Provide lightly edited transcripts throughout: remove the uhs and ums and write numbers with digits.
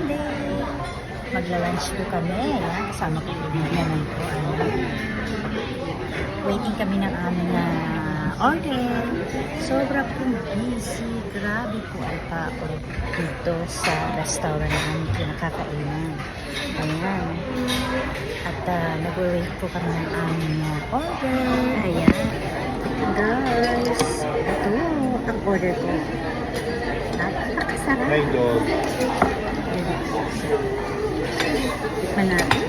Sunday. Magla-lunch po kami. Yan, kasama ko yung bigyan ko. Waiting kami ng aming order. Sobra pong busy. Grabe po ang tao dito sa restaurant namin pinakakainan. Ayan. At nag-wait po kami ng aming order. Ayan. Guys, ito ang order ko. Napakasarap. Hey, dog. Tikman natin.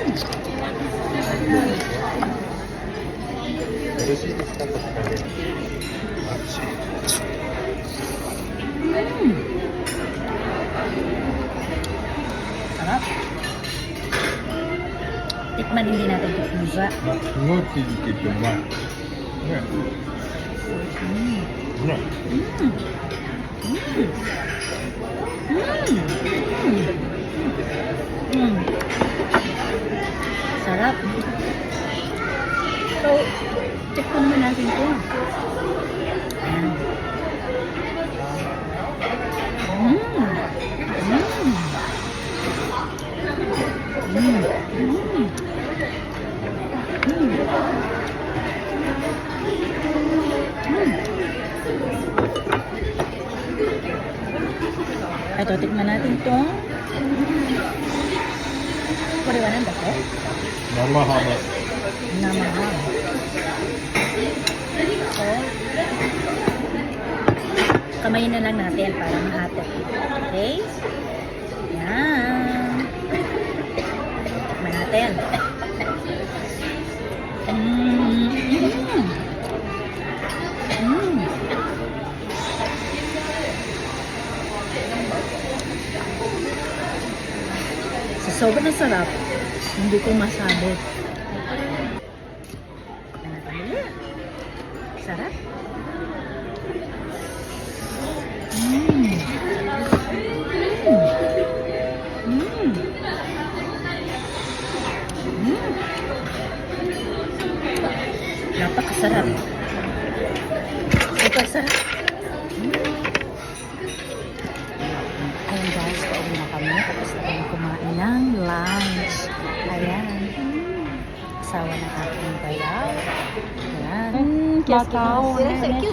Sarap. Tikman din natin yung pizza. すごいチーズケーキうまい。ね。ね。Sarap. So, tikman naman natin ito. Ayan. Ito, tikman natin ito. Pariwanan ba ito? 生ハム。 Namahal. So, kamayin na lang natin para mahati. Okay? Yan. Tikman natin. Sa sobrang sarap, hindi ko masabi. Sarap. Napakasarap. Super sarap. Ayan guys, pauwi na kami. Tapos na kami kumain ng lunch. Ayan. Asawa ng aking bayaw. Ayan. 気を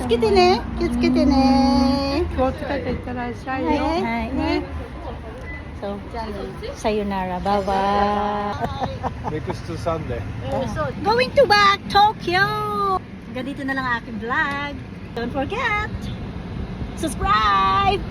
つけてね。気をつけてね。気をつけていってらっしゃいよ。はい。ね。 So, sayonara. Bye-bye. Next Sunday. Going to back Tokyo. Ganito na lang ang aking vlog. Don't forget, subscribe.